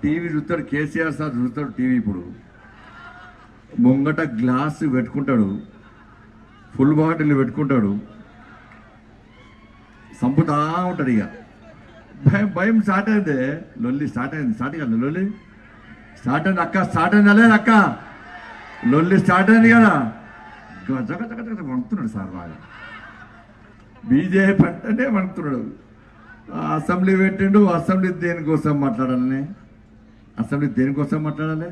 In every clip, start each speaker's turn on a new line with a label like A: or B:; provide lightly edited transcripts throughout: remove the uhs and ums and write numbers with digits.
A: TV చూస్తాడు, KCR sir చూస్తాడు TV. ఇప్పుడు ముంగట గ్లాస్ పెట్టుకుంటాడు, ఫుల్ బాటిల్ పెట్టుకుంటాడు, సంపుతా ఉంటాడు. ఇక భయం భయం స్టార్ట్ అయింది, లొల్లి స్టార్ట్ అయింది. స్టార్ట్ కాదు లొల్లి స్టార్ట్ అయింది అక్క, స్టార్ట్ అయింది లేదు అక్క, లొల్లి స్టార్ట్ అయింది కదా. వణుకుతున్నాడు సార్ బాగా, బీజేపీ అంటేనే వణుకుతున్నాడు. అసెంబ్లీ పెట్టిండు, అసెంబ్లీ దేనికోసం మాట్లాడాలని, అసెంబ్లీ దేనికోసం మాట్లాడాలి,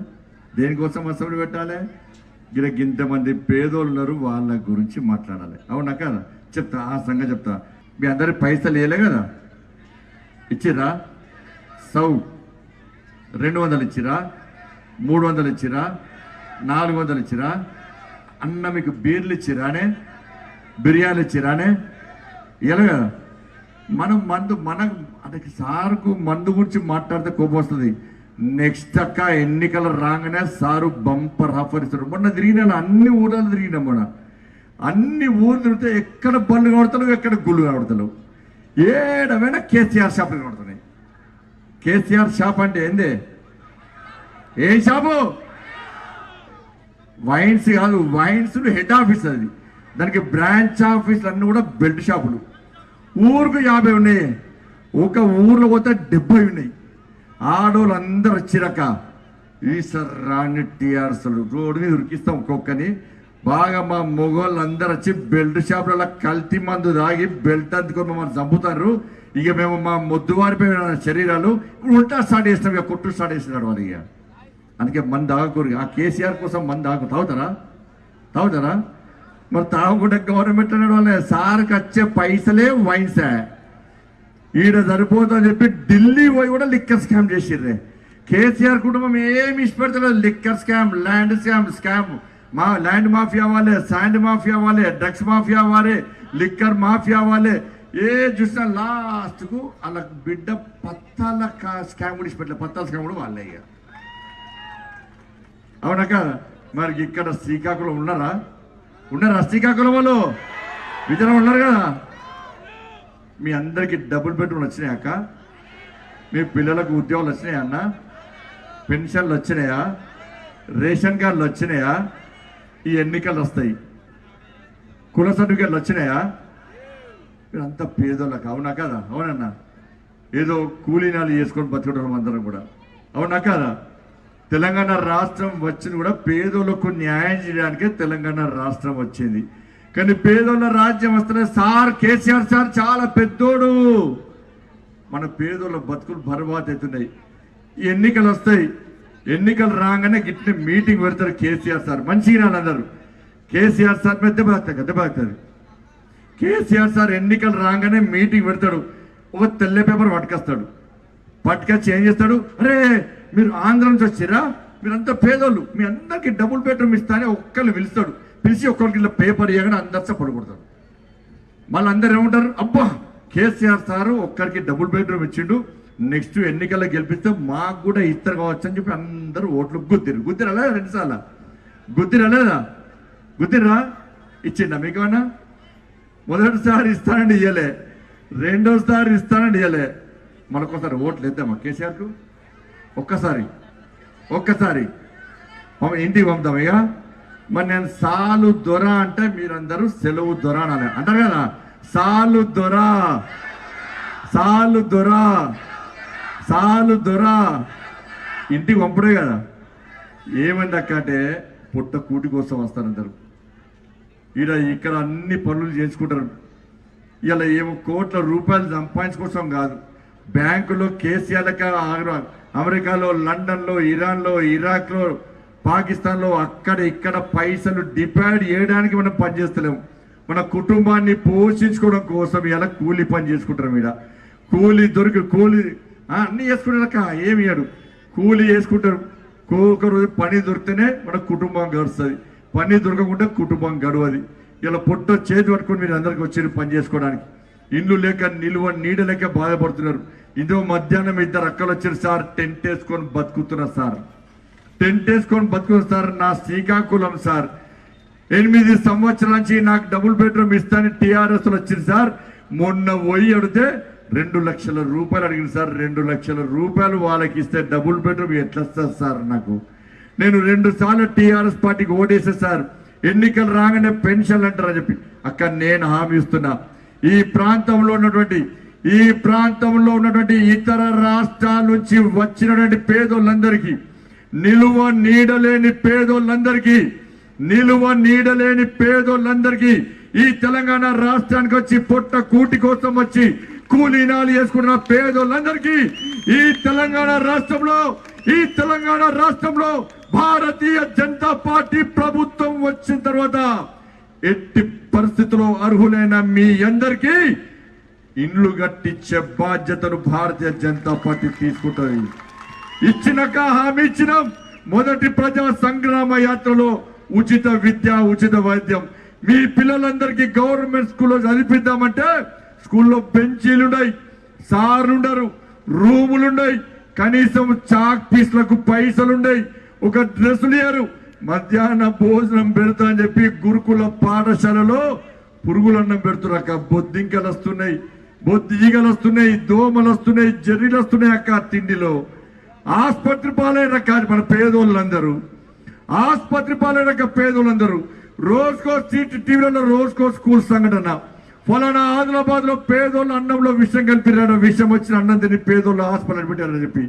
A: దేనికోసం అసెంబ్లీ పెట్టాలి. గిరకి ఇంతమంది పేదోళ్ళు ఉన్నారు, వాళ్ళ గురించి మాట్లాడాలి. అవునా కదా, చెప్తా ఆ సంగతి చెప్తా. మీ అందరికి పైసలు వేయలే కదా, ఇచ్చిరా? 200 ఇచ్చిరా, 300 ఇచ్చిరా, 400 ఇచ్చిరా? అన్న మీకు బీర్లు ఇచ్చిరానే, బిర్యానీ ఇచ్చిరానే? ఇలా కదా. మనం అంటే సార్కు మందు గురించి మాట్లాడితే కోపం వస్తుంది. నెక్స్ట్ అక్క ఎన్నికలు రాగానే సారు బంపర్ ఆఫర్ ఇస్తారు. మొన్న తిరిగిన అన్ని ఊర్లలో తిరిగినాం, మొన్న అన్ని ఊర్లు తిరిగితే ఎక్కడ బళ్ళు కడతలు, ఎక్కడ గుళ్ళు కడతలు, ఏడమైనా కేసీఆర్ షాపులు కడుతున్నాయి. కేసీఆర్ షాప్ అంటే ఏంది? ఏ షాపు? వైన్స్ కాదు, వైన్స్ హెడ్ ఆఫీస్ అది. దానికి బ్రాంచ్ ఆఫీసులు అన్నీ కూడా బెల్ట్ షాపులు. ఊరుకు 50 ఉన్నాయి, ఒక ఊర్లో పోతే 70 ఉన్నాయి. ఆడోళ్ళు అందరు వచ్చిరాక ఈసారి రాని టీఆర్ఎస్ రోడ్డు మీద ఉరికిస్తాం ఒక్కొక్కని. బాగా మా మొగోళ్ళు అందరు వచ్చి బెల్ట్ షాపులలో కల్తీ మందు తాగి బెల్ట్ అందుకొని మమ్మల్ని చంపుతారు. ఇక మేము మా మొద్దువారిపోయిన శరీరాలు ఉల్టా స్టార్ట్ చేస్తాం, ఇక కొట్టు స్టార్ట్ చేస్తున్నాడు వాళ్ళు. ఇక అందుకే మంది తాగకూరు. ఆ కేసీఆర్ కోసం మంది తాగుతారా? మరి తాగకుండా గవర్నమెంట్ అన్నాడు వాళ్ళే. సార్కి వచ్చే పైసలే వైన్సే, ఈడ సరిపోతుందని చెప్పి ఢిల్లీ పోయి కూడా లిక్కర్ స్కామ్ చేసిర్రే. కేసీఆర్ కుటుంబం ఏమి ఇష్టపెడతలేదు. లిక్కర్ స్కామ్, ల్యాండ్ స్కామ్, మా ల్యాండ్ మాఫియా వాళ్ళే, శాండ్ మాఫియా వాళ్ళే, డ్రగ్స్ మాఫియా వాళ్ళే, లిక్కర్ మాఫియా వాళ్ళే. ఏ చూసినా లాస్ట్కు అలా బిడ్డ పత్తాల స్కామ్ కూడా ఇష్టపెట్టలేదు. పత్తాల స్కామ్ కూడా వాళ్ళే. ఇక అవునా కదా. మరి ఇక్కడ శ్రీకాకుళం ఉన్నారా? శ్రీకాకుళం వాళ్ళు విజయనగరం ఉన్నారు కదా. మీ అందరికీ డబుల్ బెడ్రూమ్లు వచ్చినాయక్క? మీ పిల్లలకు ఉద్యోగాలు వచ్చినాయా అన్న? పెన్షన్లు వచ్చినాయా? రేషన్ కార్డులు వచ్చినాయా? ఈ ఎన్నికలు వస్తాయి, కుల సర్టిఫికేట్లు వచ్చినాయా? మీరంతా పేదోళ్ళకి. అవునా కదా? అవునన్నా. ఏదో కూలీనాలు చేసుకొని బతుకుంటాం అందరం కూడా. అవునా కదా? తెలంగాణ రాష్ట్రం వచ్చింది కూడా పేదోళ్ళకు న్యాయం చేయడానికే తెలంగాణ రాష్ట్రం వచ్చింది. కానీ పేదోళ్ళ రాజ్యం వస్తేనే సార్ కేసీఆర్ సార్ చాలా పెద్దోడు. మన పేదోళ్ళ బతుకులు బర్బాద్ అవుతున్నాయి. ఈ ఎన్నికలు వస్తాయి, ఎన్నికలు రాగానే గిట్ల మీటింగ్ పెడతారు కేసీఆర్ సార్. మంచిగా అందరు కేసీఆర్ సార్ పెద్ద బాగుతుంది. కేసీఆర్ సార్ ఎన్నికలు రాగానే మీటింగ్ పెడతాడు. ఒక తెల్ల పేపర్ పట్టుకొస్తాడు. పట్టుకొచ్చి ఏం చేస్తాడు? అరే మీరు ఆంధ్ర నుంచి వచ్చిరా, మీరంతా పేదోళ్ళు, మీ అందరికి డబుల్ బెడ్రూమ్ ఇస్తానే ఒక్కళ్ళు పిలుస్తాడు. పిలిచి ఒక్కరికి ఇలా పేపర్ ఇవ్వగానే అందరితో పడుకుంటారు. మళ్ళీ అందరు ఏమంటారు? అబ్బా కేసీఆర్ సారు ఒక్కరికి డబుల్ బెడ్రూమ్ ఇచ్చిండు, నెక్స్ట్ ఎన్నికల్లో గెలిపిస్తే మాకు కూడా ఇస్తారు కావచ్చు అని చెప్పి అందరూ ఓట్లు గుద్దిరలేదా? 2 సార్లు గుద్దిరా? ఇచ్చిండా మీకన్నా? మొదటిసారి ఇస్తానండి ఇయ్యలే, రెండోసారి ఇస్తానండి ఇయ్యలే. మళ్ళొక్కసారి ఓట్లు వేద్దామా కేసీఆర్కు? ఒక్కసారి ఇంటికి పంపుతాం. ఇక మరి నేను సాలు దొర అంటే మీరందరూ సెలవు దొర అనాలి అంటారు కదా. సాలు దొర ఇంటికి పంపుడే కదా. ఏమైంది అక్క అంటే పుట్ట కూటి కోసం వస్తారంటారు. ఇక్కడ అన్ని పనులు చేసుకుంటారు. ఇలా ఏమో కోట్ల రూపాయలు సంపాదించుకోవడం కాదు. బ్యాంకులో కేసీఆర్ అమెరికాలో, లండన్లో, ఇరాన్లో, ఇరాక్లో, పాకిస్తాన్లో అక్కడ ఇక్కడ పైసలు డిపాజిట్ చేయడానికి మనం పనిచేస్తలేము. మన కుటుంబాన్ని పోషించుకోవడం కోసం ఇలా కూలీ పని చేసుకుంటారు. మీద కూలీ అన్నీ చేసుకుంటారక్క. ఏమి ఇయ్యడు, కూలీ చేసుకుంటారు. ఒక రోజు పని దొరికితేనే మన కుటుంబం గడుస్తుంది, పని దొరకకుండా కుటుంబం గడవది. ఇలా పొట్ట చేతి పట్టుకొని మీరు అందరికి వచ్చారు పని చేసుకోవడానికి. ఇల్లు లేక నీడ లేక బాధపడుతున్నారు. ఇదో మధ్యాహ్నం 2 అక్కలు వచ్చారు సార్, టెంట్ వేసుకొని బతుకుతున్నారు సార్. నా శ్రీకాకుళం సార్ 8 సంవత్సరాల నుంచి నాకు డబుల్ బెడ్రూమ్ ఇస్తాను టీఆర్ఎస్ వచ్చింది సార్. మొన్న పోయి అడిగితే 2 లక్షల రూపాయలు అడిగింది సార్. 2 లక్షల రూపాయలు వాళ్ళకి ఇస్తే డబుల్ బెడ్రూమ్ ఎట్లా వస్తుంది సార్? నాకు నేను 2 సార్లు టీఆర్ఎస్ పార్టీకి ఓటేసే సార్, ఎన్నికలు రాగానే పెన్షన్లు అంటారని చెప్పి. అక్కడ నేను హామీ ఇస్తున్నా, ఈ ప్రాంతంలో ఉన్నటువంటి ఇతర రాష్ట్రాల నుంచి వచ్చినటువంటి పేదోళ్ళందరికీ, నిలువ నీడలేని పేదోళ్ళందరికీ ఈ తెలంగాణ రాష్ట్రానికి వచ్చి పొట్ట కూటి కోసం వచ్చి కూలీనాలు చేసుకున్న పేదోళ్ళందరికీ ఈ తెలంగాణ రాష్ట్రంలో భారతీయ జనతా పార్టీ ప్రభుత్వం వచ్చిన తర్వాత ఎట్టి పరిస్థితుల్లో అర్హులైన మీ అందరికీ ఇండ్లు కట్టించే బాధ్యతను భారతీయ జనతా పార్టీ తీసుకుంటుంది. ఇచ్చినాక హామీ ఇచ్చినాం. మొదటి ప్రజా సంగ్రామ యాత్రలో ఉచిత విద్య, ఉచిత వైద్యం మీ పిల్లలందరికీ గవర్నమెంట్ స్కూల్లో చదివిద్దామంటే స్కూల్లో బెంచీలున్నాయి, సార్లుండరు, రూములున్నాయి, కనీసం చాక్ పీస్లకు పైసలున్నాయి, ఒక డ్రెస్సులు ఇయ్యరు, మధ్యాహ్న భోజనం పెడతా అని చెప్పి గురుకుల పాఠశాలలో పురుగులన్నం పెడుతున్నారు అక్క. బొద్దింకలు వస్తున్నాయి, బొద్దిగలు వస్తున్నాయి, దోమలు వస్తున్నాయి, జర్రీలు వస్తున్నాయి అక్క. తిండిలో ఆసుపత్రి పాలైన కాదు మన పేదోళ్ళందరూ, ఆసుపత్రి పాలైన పేదోళ్ళందరూ. రోజుకో టీవీలలో రోజుకో స్కూల్ సంఘటన, ఫలానా ఆదిలాబాద్ లో పేదోళ్ళు అన్నంలో విషం కలిపినాడు, విషం వచ్చిన అన్నం తిని పేదోళ్ళు హాస్పిటల్ పెట్టారని చెప్పి.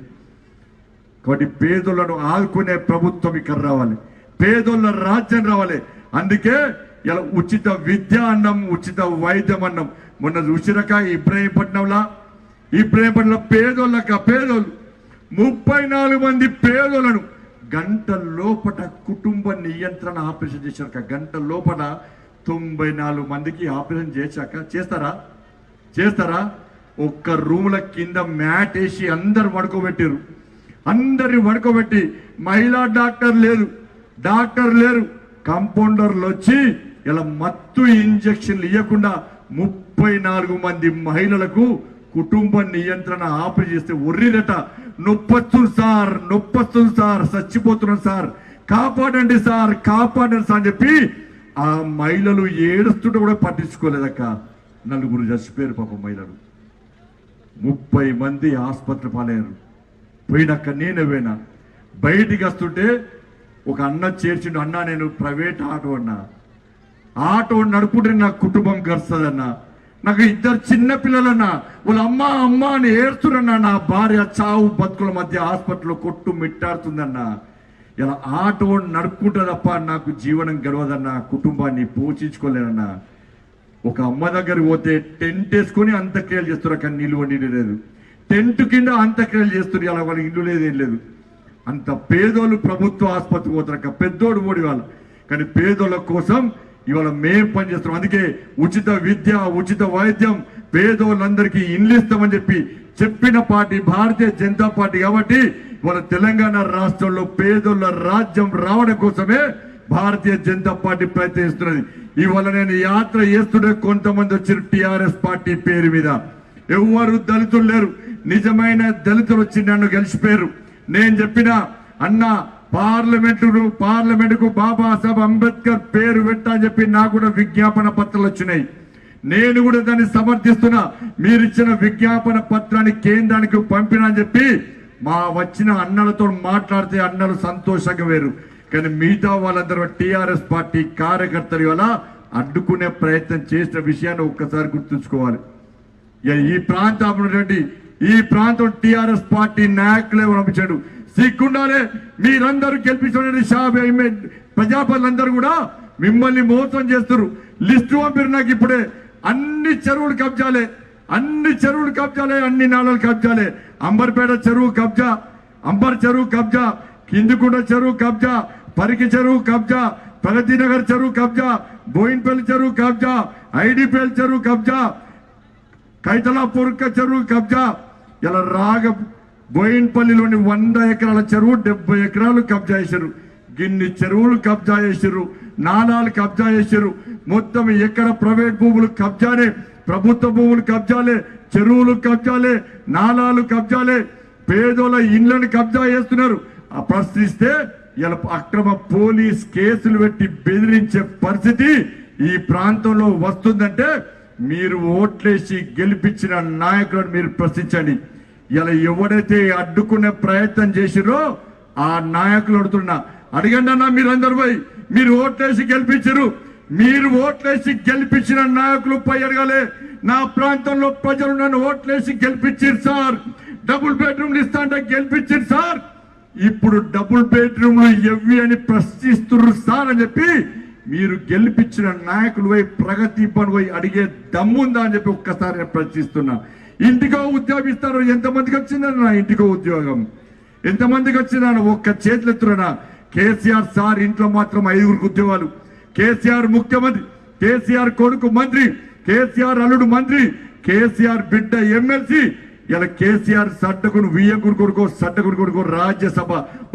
A: కాబట్టి పేదోళ్లను ఆదుకునే ప్రభుత్వం ఇక్కడ రావాలి, పేదోళ్ళ రాజ్యం రావాలి. అందుకే ఇలా ఉచిత విద్య అన్నం, ఉచిత వైద్యం అన్నం. మొన్న చూసిరక ఇబ్రహీంపట్నంలో పేదోళ్ళు 34 మంది పేదోళ్లను గంట లోపట కుటుంబ నియంత్రణ ఆపరేషన్ చేశాక, గంట లోపల 94 మందికి ఆపరేషన్ చేస్తారా? ఒక్క రూముల కింద మ్యాట్ వేసి అందరు పడుకోబెట్టారు. అందరిని పడుకోబెట్టి మహిళా డాక్టర్ లేరు, కంపౌండర్లు వచ్చి ఇలా మత్తు ఇంజక్షన్లు ఇవ్వకుండా 34 మంది మహిళలకు కుటుంబ నియంత్రణ ఆపరేషన్ చేస్తే ఒర్రిరట. నొప్పొస్తుంది సార్, చచ్చిపోతున్నాం సార్, కాపాడండి సార్ అని చెప్పి ఆ మహిళలు ఏడుస్తుంటే కూడా పట్టించుకోలేదక్క. 4 చచ్చిపోయారు పాపం మహిళలు. 30 మంది ఆసుపత్రి పాలయ్యారు. పోయినాక నేనే పోయినా, బయటికి వస్తుంటే ఒక అన్న చేర్చిండు. అన్న నేను ప్రైవేట్ ఆటో నడుపుకుంటే నాకు కుటుంబం గడుస్తుందన్నా, నాకు 2 చిన్న పిల్లలన్నా, వాళ్ళ అమ్మ అని ఏడుస్తున్నా, నా భార్య చావు బతుకుల మధ్య హాస్పిటల్లో కొట్టు మిట్టాడుతుందన్నా. ఇలా ఆటో నడుపుకుంటా తప్ప నాకు జీవనం గడవదన్నా, కుటుంబాన్ని పోషించుకోలేనన్నా. ఒక అమ్మ దగ్గరికి పోతే టెంట్ వేసుకొని అంత్యక్రియలు చేస్తారు, కానీ నీళ్ళు లేదు. టెంట్ కింద అంత్యక్రియలు చేస్తారు, అలా వాళ్ళకి ఇల్లు లేదు, ఏం లేదు. అంత పేదోళ్ళు ప్రభుత్వ ఆసుపత్రికి పోతారక్క, పెద్దోడు ఓడి వాళ్ళు. కానీ పేదోళ్ళ కోసం ఇవాళ మేం పనిచేస్తున్నాం. అందుకే ఉచిత విద్య, ఉచిత వైద్యం, పేదోళ్ళందరికీ ఇండ్లు ఇస్తామని చెప్పిన పార్టీ భారతీయ జనతా పార్టీ. కాబట్టి ఇవాళ తెలంగాణ రాష్ట్రంలో పేదోళ్ళ రాజ్యం రావడం కోసమే భారతీయ జనతా పార్టీ ప్రయత్నిస్తున్నది. ఇవాళ నేను యాత్ర చేస్తుంటే కొంతమంది వచ్చిన టిఆర్ఎస్ పార్టీ పేరు మీద, ఎవరు దళితులు లేరు, నిజమైన దళితులు వచ్చి నన్ను గెలిచిపోయారు. నేను చెప్పిన అన్న పార్లమెంటుకు బాబాసాహెబ్ అంబేద్కర్ పేరు పెట్టా అని చెప్పి నాకు కూడా విజ్ఞాపన పత్రాలు వచ్చినాయి. నేను కూడా దాన్ని సమర్థిస్తున్నా. మీరిచ్చిన విజ్ఞాపన పత్రాన్ని కేంద్రానికి పంపినా అని చెప్పి మా వచ్చిన అన్నలతో మాట్లాడితే అన్నలు సంతోషంగా వేరు. కానీ మిగతా వాళ్ళందరూ టిఆర్ఎస్ పార్టీ కార్యకర్తలు వల్ల అడ్డుకునే ప్రయత్నం చేసిన విషయాన్ని ఒక్కసారి గుర్తుంచుకోవాలి. ఈ ప్రాంతం టిఆర్ఎస్ పార్టీ నాయకులే పంపించాడు. సిగ్గుండాలే, మీరందరూ గెలిపించిన ప్రజాపతులందరూ కూడా మిమ్మల్ని మోసం చేస్తారు. లిస్టు పంపిరు నాకు ఇప్పుడే. అన్ని చెరువులు కబ్జాలే, అన్ని నాళాలు కబ్జాలే. అంబర్పేట చెరువు కబ్జా, అంబర్ చెరువు కబ్జా, కిందికుంట చెరువు కబ్జా, పరికి చెరువు కబ్జా, ప్రగతి నగర్ చెరువు కబ్జా, బోయిన్పల్లి చెరువు కబ్జా, ఐడిపిఎల్ చెరువు కబ్జా, కైతలాపూర్ చెరువు కబ్జా. ఇలా బోయిన్పల్లిలోని 100 ఎకరాల చెరువు 70 ఎకరాలు కబ్జా చేశారు. గిన్ని చెరువులు కబ్జా చేశారు, నాలాలు కబ్జా చేశారు. మొత్తం ఎక్కడ ప్రైవేట్ భూములు కబ్జాలే, ప్రభుత్వ భూములు కబ్జాలే, చెరువులు కబ్జాలే, నాలాలు కబ్జాలే, పేదోళ్ళ ఇళ్లను కబ్జా చేస్తున్నారు. ప్రశ్నిస్తే ఇలా అక్రమ పోలీస్ కేసులు పెట్టి బెదిరించే పరిస్థితి ఈ ప్రాంతంలో వస్తుందంటే మీరు ఓట్లేసి గెలిపించిన నాయకులను మీరు ప్రశ్నించండి. ఇలా ఎవడైతే అడ్డుకునే ప్రయత్నం చేసిరో ఆ నాయకులు అడుగుతున్నా, అడగండి అన్న మీరందరూ పోయి. మీరు ఓట్లేసి గెలిపించరు, మీరు ఓట్లేసి గెలిపించిన నాయకులు పై అడగాలి. నా ప్రాంతంలో ప్రజలు నన్ను ఓట్లేసి గెలిపించారు సార్, డబుల్ బెడ్రూమ్లు ఇస్తా అంటే గెలిపించారు సార్, ఇప్పుడు డబుల్ బెడ్రూమ్లు ఎవ్వి అని ప్రశ్నిస్తున్నారు సార్ అని చెప్పి మీరు గెలిపించిన నాయకులు పోయి ప్రగతి పని పోయి అడిగే దమ్ముందా అని చెప్పి ఒక్కసారి నేను ప్రశ్నిస్తున్నా. ఇంటికో ఉద్యోగం ఇస్తారు, ఎంతమందికి వచ్చిందన్న ఇంటికో ఉద్యోగం? ఎంతమందికి వచ్చిందన్న ఒక్క చేతులు ఎత్తురన్నా? కేసీఆర్ సార్ ఇంట్లో మాత్రం 5గురికి ఉద్యోగాలు. కేసీఆర్ ముఖ్యమంత్రి, కేసీఆర్ కొడుకు మంత్రి, కేసీఆర్ అల్లుడు మంత్రి, కేసీఆర్ బిడ్డ ఎమ్మెల్సీ. ఇలా కేసీఆర్ సడ్డకును వియ్యంకుడు కొడుకో సడ్డకుడు కొడుకో రాజ్యసభ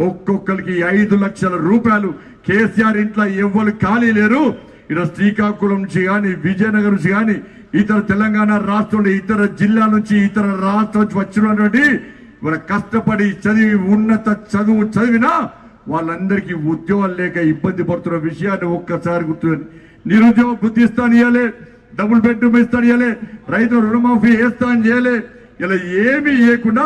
A: ఒక్కొక్కరికి 5 లక్షల రూపాయలు. కేసీఆర్ ఇంట్లో ఎవ్వరు ఖాళీ లేరు. ఇక్కడ శ్రీకాకుళం నుంచి కానీ విజయనగరం నుంచి కానీ ఇతర తెలంగాణ రాష్ట్రంలో ఇతర జిల్లాల నుంచి ఇతర రాష్ట్రం నుంచి వచ్చినటువంటి వాళ్ళ కష్టపడి చదివి ఉన్నత చదువు చదివినా వాళ్ళందరికీ ఉద్యోగాలు లేక ఇబ్బంది పడుతున్న విషయాన్ని ఒక్కసారి గుర్తు. నిరుద్యోగ వృత్తి ఇస్తాను ఇవ్వలే, డబుల్ బెడ్రూమ్ ఇస్తాను ఇవ్వలే, రైతు రుణమాఫీ వేస్తాను చేయలే. ఇలా ఏమీ ఇవ్వకుండా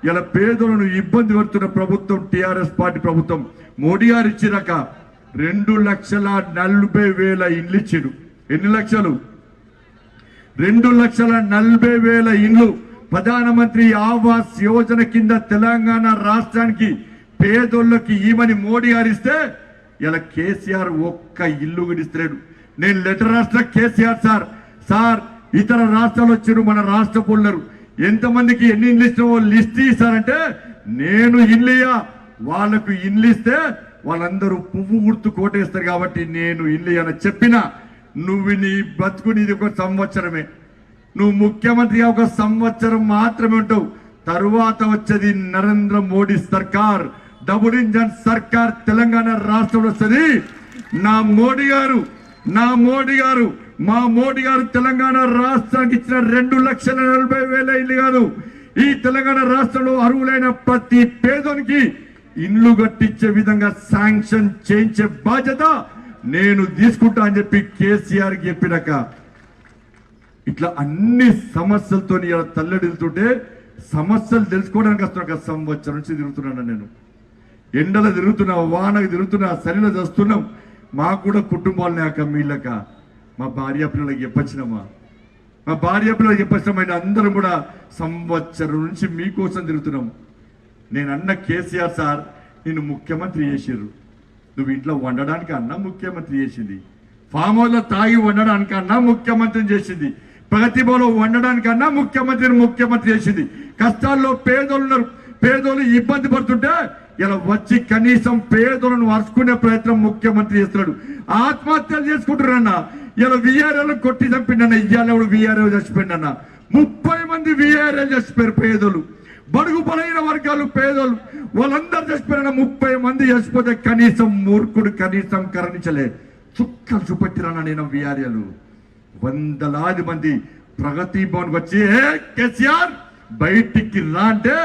A: ఇలా పేదలను ఇబ్బంది పడుతున్న ప్రభుత్వం టిఆర్ఎస్ పార్టీ ప్రభుత్వం. మోడీ గారు ఇచ్చినాక 2,40,000 ఇండ్లు ఇచ్చాడు. ఎన్ని లక్షలు? 2,40,000 ఇండ్లు ప్రధానమంత్రి ఆవాస్ యోజన కింద తెలంగాణ రాష్ట్రానికి పేదోళ్ళకి ఈమని మోడీ గారు ఇస్తే ఇలా కేసీఆర్ ఒక్క ఇల్లు ఇస్తలేడు. నేను లెటర్ రాష్ట్ర కేసీఆర్ సార్ ఇతర రాష్ట్రాలు వచ్చారు, మన రాష్ట్ర పొల్లరు ఎంతమందికి ఎన్ని ఇండ్లు ఇస్తామో లిస్ట్ ఇస్తారంటే నేను ఇల్లుయా వాళ్ళకు ఇల్లు ఇస్తే వాళ్ళందరూ పువ్వు గుర్తు కోటేస్తారు కాబట్టి నేను ఇల్లు అని చెప్పినా నువ్వు నీ బతుకునిది ఒక సంవత్సరమే, నువ్వు ముఖ్యమంత్రి ఒక సంవత్సరం మాత్రమే ఉంటావు. తరువాత వచ్చేది నరేంద్ర మోడీ సర్కార్, డబుల్ ఇంజన్ సర్కార్ తెలంగాణ రాష్ట్రంలో వస్తుంది. మా మోడీ గారు తెలంగాణ రాష్ట్రానికి ఇచ్చిన 2,40,000 ఇల్లు కాదు, ఈ తెలంగాణ రాష్ట్రంలో అర్హులైన ప్రతి పేదోనికి ఇల్లు కట్టించే విధంగా శాంక్షన్ చేయించే బాధ్యత నేను తీసుకుంటా అని చెప్పి కేసీఆర్ చెప్పినాక ఇట్లా అన్ని సమస్యలతో తల్లడిల్తుంటే సమస్యలు తెలుసుకోవడానికి వస్తున్నా. సంవత్సరం నుంచి తిరుగుతున్నాను నేను, ఎండలో తిరుగుతున్నా, వానకు తిరుగుతున్నా, చలిలో చేస్తున్నాం. మాకు కూడా కుటుంబాలని ఆక మీళ్ళక మా భార్య పిల్లలకి చెప్పొచ్చినామా, మా భార్య పిల్లలకి చెప్పొచ్చినామైనా అందరం కూడా సంవత్సరం నుంచి మీకోసం తిరుగుతున్నాం. నేను అన్న కేసీఆర్ సార్ నేను ముఖ్యమంత్రి చేసిర్రు, నువ్వు ఇంట్లో వండడానికి అన్నా ముఖ్యమంత్రి చేసింది, ఫామ్ హౌస్లో తాగి వండడానికి అన్నా ముఖ్యమంత్రిని చేసింది, ప్రతిభలో వండడానికన్నా ముఖ్యమంత్రి చేసింది. కష్టాల్లో పేదోళ్ళు ఉన్నారు, పేదోళ్ళు ఇబ్బంది పడుతుంటే ఇలా వచ్చి కనీసం పేదోళ్ళను వరుసుకునే ప్రయత్నం ముఖ్యమంత్రి చేస్తున్నాడు. ఆత్మహత్యలు చేసుకుంటున్నా ఇలా విఆర్ఏలు కొట్టి చంపిండన్న, ఇయ్యాల విఆర్ఏ చచ్చిపోయిందన్న, 30 మంది విఆర్ఏ చచ్చిపోయారు. పేదోళ్ళు, బడుగు బలైన వర్గాలు పేదోళ్ళు వాళ్ళందరూ చచ్చిపోయిన 30 మంది చచ్చిపోతే కనీసం మూర్ఖుడు కనీసం కరణించలే, చుక్కలు చూపెట్టిరన్న. నేను విఆర్ఏలు వందలాది మంది ప్రగతి భవన్కి వచ్చి కేసీఆర్ బయటికి రా అంటే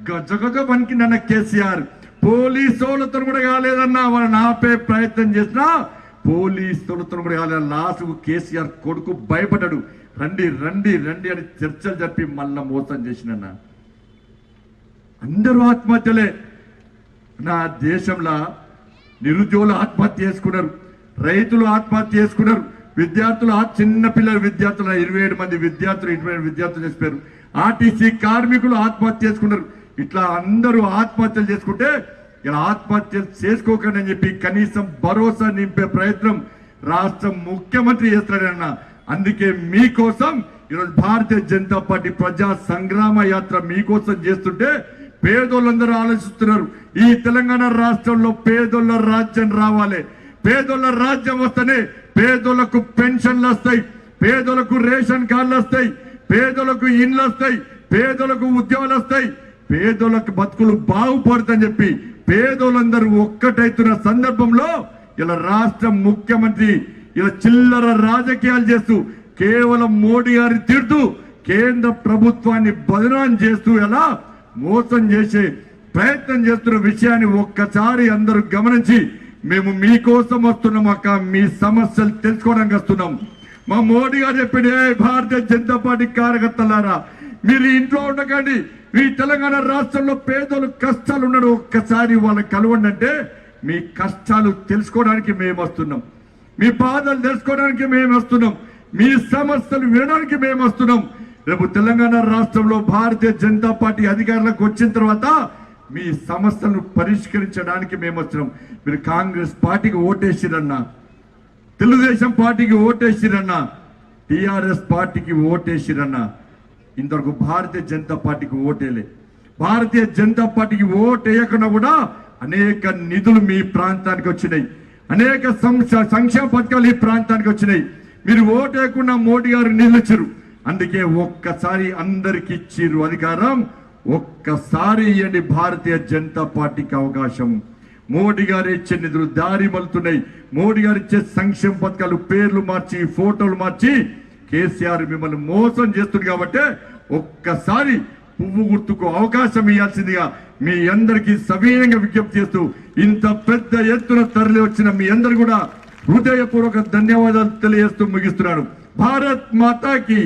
A: గజగజ వనికి నన్న కేసీఆర్. పోలీసులతో కూడా కాలేదన్నా, వాళ్ళని ఆపే ప్రయత్నం చేసినా పోలీసులతో కూడా కాలేదు. లాస్ట్ కేసీఆర్ కొడుకు భయపడ్డాడు, రండి రండి రండి అని చర్చలు చెప్పి మళ్ళా మోసం చేసినన్న. అందరూ ఆత్మహత్యలే. నా దేశంలో నిరుద్యోగులు ఆత్మహత్య చేసుకున్నారు, రైతులు ఆత్మహత్య చేసుకున్నారు, విద్యార్థులు చిన్న పిల్లల విద్యార్థులు 27 మంది విద్యార్థులు చేసిపోయారు. ఆర్టీసీ కార్మికులు ఆత్మహత్య చేసుకున్నారు. ఇట్లా అందరూ ఆత్మహత్యలు చేసుకుంటే ఇలా ఆత్మహత్యలు చేసుకోకండి అని చెప్పి కనీసం భరోసా నింపే ప్రయత్నం రాష్ట్ర ముఖ్యమంత్రి చేస్తాడన్న. అందుకే మీకోసం ఈరోజు భారతీయ జనతా పార్టీ ప్రజా సంగ్రామ యాత్ర మీకోసం చేస్తుంటే పేదోళ్ళందరూ ఆలోచిస్తున్నారు. ఈ తెలంగాణ రాష్ట్రంలో పేదోళ్ళ రాజ్యం రావాలి, పేదోళ్ళ రాజ్యం వస్తేనే పేదోళ్లకు పెన్షన్లు వస్తాయి, పేదోళ్లకు రేషన్ కార్డులు వస్తాయి, పేదోళ్లకు ఇండ్లు వస్తాయి, పేదోళ్లకు ఉద్యోగాలు వస్తాయి, పేదోళ్లకు బతుకులు బాగుపడతాయని చెప్పి పేదోళ్ళందరూ ఒక్కటైతున్న సందర్భంలో ఇలా రాష్ట్ర ముఖ్యమంత్రి ఇలా చిల్లర రాజకీయాలు చేస్తూ కేవలం మోడీ గారిని తిడుతూ కేంద్ర ప్రభుత్వాన్ని బదనాం చేస్తూ ఎలా మోసం చేసే ప్రయత్నం చేస్తున్న విషయాన్ని ఒక్కసారి అందరూ గమనించి మేము మీకోసం వస్తున్నాం అక్క, మీ సమస్యలు తెలుసుకోవడానికి వస్తున్నాం. మా మోడీ గారు చెప్పింది, భారతీయ జనతా పార్టీ కార్యకర్తలారా మీరు ఇంట్లో ఉండకండి, మీ తెలంగాణ రాష్ట్రంలో పేదలు కష్టాలు ఉన్నాడు, ఒక్కసారి వాళ్ళని కలవండి అంటే మీ కష్టాలు తెలుసుకోవడానికి మేము వస్తున్నాం, మీ బాధలు తెలుసుకోవడానికి మేము వస్తున్నాం, మీ సమస్యలు వినడానికి మేము వస్తున్నాం. రేపు తెలంగాణ రాష్ట్రంలో భారతీయ జనతా పార్టీ అధికారంలోకి వచ్చిన తర్వాత మీ సమస్యలను పరిష్కరించడానికి మేము వచ్చినాం. మీరు కాంగ్రెస్ పార్టీకి ఓటేసిరన్నా, తెలుగుదేశం పార్టీకి ఓటేసిరన్నా, టిఆర్ఎస్ పార్టీకి ఓటేసిరన్నా, ఇంతవరకు భారతీయ జనతా పార్టీకి ఓటేలే. భారతీయ జనతా పార్టీకి ఓటేయకుండా కూడా అనేక నిధులు మీ ప్రాంతానికి వచ్చినాయి, అనేక సంక్షేమ పథకాలు ఈ ప్రాంతానికి వచ్చినాయి. మీరు ఓటేయకుండా మోడీ గారు నిధులు ఇచ్చారు, అందుకే ఒక్కసారి అందరికి ఇచ్చిర్రు అధికారం, ఒక్కసారి ఇవ్వండి భారతీయ జనతా పార్టీకి అవకాశం. మోడీ గారు ఇచ్చే నిధులు దారి మలుతున్నాయి, మోడీ గారు ఇచ్చే సంక్షేమ పథకాలు పేర్లు మార్చి ఫోటోలు మార్చి కేసీఆర్ మిమ్మల్ని మోసం చేస్తుంది. కాబట్టి ఒక్కసారి పువ్వు గుర్తుకు అవకాశం ఇవ్వాల్సిందిగా మీ అందరికీ సవినయంగా విజ్ఞప్తి చేస్తూ, ఇంత పెద్ద ఎత్తున తరలి వచ్చిన మీ అందరు కూడా హృదయపూర్వక ధన్యవాదాలు తెలియజేస్తూ ముగిస్తున్నాను. భారత్ మాతాకి.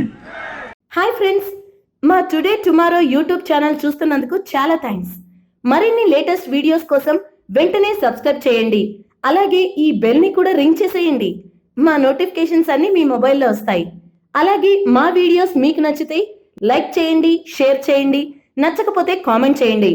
B: హాయ్ ఫ్రెండ్స్, మా టుడే టుమారో యూట్యూబ్ ఛానల్ చూస్తున్నందుకు చాలా థ్యాంక్స్. మరిన్ని లేటెస్ట్ వీడియోస్ కోసం వెంటనే సబ్స్క్రైబ్ చేయండి, అలాగే ఈ బెల్ ని కూడా రింగ్ చేసేయండి. మా నోటిఫికేషన్స్ అన్ని మీ మొబైల్లో వస్తాయి. అలాగే మా వీడియోస్ మీకు నచ్చితే లైక్ చేయండి, షేర్ చేయండి, నచ్చకపోతే కామెంట్ చేయండి.